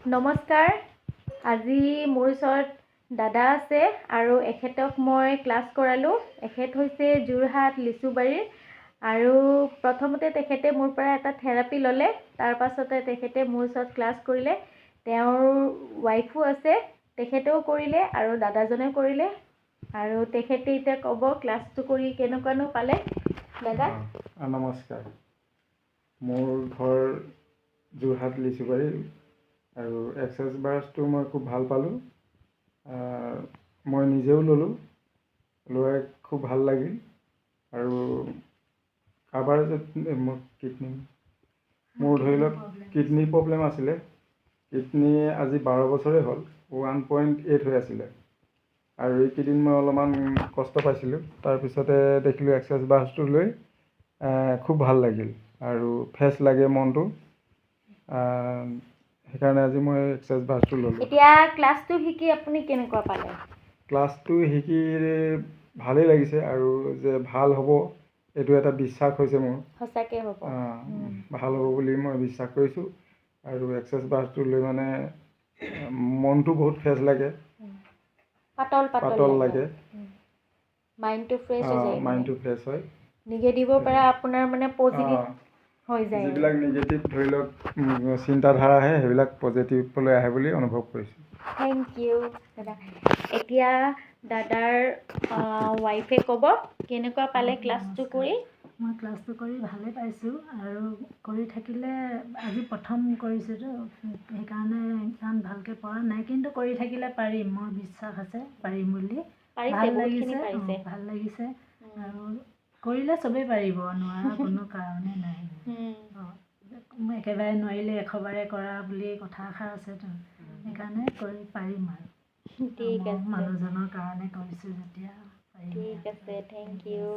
নমস্কাৰ। আজি মোৰ ওচৰত দাদা আছে আৰু এখেতক মই ক্লাছ কৰালোঁ। এখেত হৈছে যোৰহাট লিচুবাৰীৰ আৰু প্ৰথমতে তেখেতে মোৰ পৰা এটা থেৰাপি ল'লে। তাৰ পাছতে তেখেতে মোৰ ওচৰত ক্লাছ কৰিলে। তেওঁৰ ৱাইফো আছে, তেখেতেও কৰিলে আৰু দাদাজনেও কৰিলে। আৰু তেখেতে এতিয়া ক'ব ক্লাছটো কৰি কেনেকুৱানো পালে। দাদা নমস্কাৰ। মোৰ ঘৰ যোৰহাট লিচুবাৰী আৰু এক্সাৰচাইজ বাৰছটো মই খুব ভাল পালোঁ। মই নিজেও ল'লোঁ, লৈ খুব ভাল লাগিল। আৰু কাৰোবাৰ মোৰ ধৰি লওক কিডনী প্ৰব্লেম আছিলে। কিডনী আজি 12 বছৰেই হ'ল, 1.8 হৈ আছিলে। আৰু এইকেইদিন মই অলপমান কষ্ট পাইছিলোঁ। তাৰপিছতে দেখিলোঁ এক্সাৰচাইজ বাৰছটো লৈ খুব ভাল লাগিল আৰু ফ্ৰেছ লাগে মনটো। সেইকাৰণে আজি মই এক্সাৰচাইজ বাৰছটো ল'লোঁ। এতিয়া ক্লাছটো শিকি আপুনি কেনেকুৱা পালে? ক্লাছটো শিকি ভালেই লাগিছে আৰু যে ভাল হ'ব এইটো এটা বিশ্বাস হৈছে মোৰ। সঁচাকৈ হ'ব। ভাল হ'ব বুলি মই বিশ্বাস কৰিছোঁ। আৰু এক্সাৰচাইজ বাৰছটো লৈ মানে মনটো বহুত ফ্ৰেছ লাগে, পাতল লাগে। মাইণ্ডটো ফ্ৰেছ হৈ যায়। মাইণ্ডটো ফ্ৰেছ হয়। নিগেটিভৰ পৰা আপোনাৰ মানে পজিটিভ হৈ যায়। যিবিলাক নিগেটিভ ধৰি লওক চিন্তাধাৰা সেইবিলাক পজিটিভলৈ আহে বুলি অনুভৱ কৰিছোঁ। থেংক ইউ দাদা। এতিয়া দাদাৰ ৱাইফে ক'ব কেনেকুৱা পালে ক্লাছটো কৰি। মই ক্লাছটো কৰি ভালেই পাইছোঁ আৰু কৰি থাকিলে আজি প্ৰথম কৰিছোঁতো, সেইকাৰণে ইমান ভালকৈ পৰা নাই, কিন্তু কৰি থাকিলে পাৰিম, মোৰ বিশ্বাস আছে পাৰিম বুলি। ভাল লাগিছে আৰু কৰিলে চবেই পাৰিব, নোৱাৰা কোনো কাৰণেই নাই। একেবাৰে নোৱাৰিলে 100বাৰে কৰা বুলি কথা এষাৰ আছেতো, সেইকাৰণে কৰি পাৰিম আৰু। ঠিক আছে, মানুহজনৰ কাৰণে কৰিছোঁ যেতিয়া পাৰিম। ঠিক আছে, থেংক ইউ।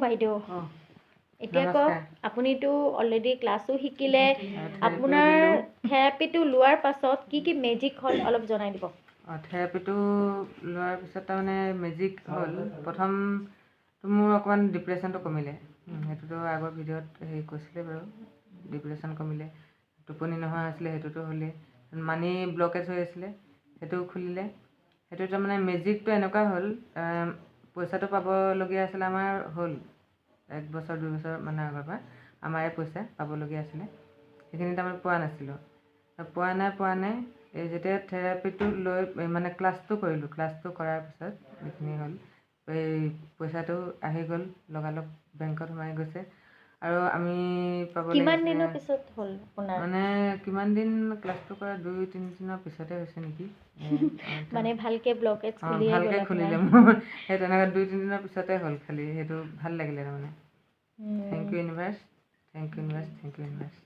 বাইদেউ এতিয়া কওক, আপুনিতো অলৰেডি ক্লাছো শিকিলে, আপোনাৰ থেৰাপিটো লোৱাৰ পাছত কি কি মেজিক হ'ল অলপ জনাই দিব। থেৰাপিটো লোৱাৰ পিছত তাৰমানে মেজিক হ'ল, প্ৰথমটো মোৰ অকণমান ডিপ্ৰেশ্যনটো কমিলে। সেইটোতো আগৰ ভিডিঅ'ত কৈছিলে বাৰু, ডিপ্ৰেশ্যন কমিলে। টোপনি নোহোৱা হৈছিলে, সেইটোতো হ'লেই। মানি ব্লকেজ হৈ আছিলে, সেইটো খুলিলে। সেইটো তাৰমানে মেজিকটো এনেকুৱা হ'ল, পইচাটো পাবলগীয়া আছিলে আমাৰ হ'ল 1 বছৰ 2 বছৰ মানে আগৰ পৰা আমাৰে পইচা পাবলগীয়া আছিলে। সেইখিনি তাৰমানে পোৱা নাই। এই যেতিয়া থেৰাপিটো লৈ মানে ক্লাছটো কৰিলোঁ, ক্লাছটো কৰাৰ পিছত এইখিনি হ'ল, এই পইচাটো আহি গ'ল, লগালগ বেংকত সোমাই গৈছে। আৰু আমি পাব কিমান দিনৰ পিছত হ'ল আপোনাৰ? মানে কিমান দিন ক্লাছটো কৰা 2-3 দিনৰ পিছতে হৈছে নেকি। মানে ভালকৈ ব্লকেজ ভালকৈ খুলিলে মোৰ, সেই তেনেকৈ 2-3 দিনৰ পিছতে হ'ল। খালি সেইটো ভাল লাগিলে তাৰমানে। Thank you universe, thank you universe, thank you universe.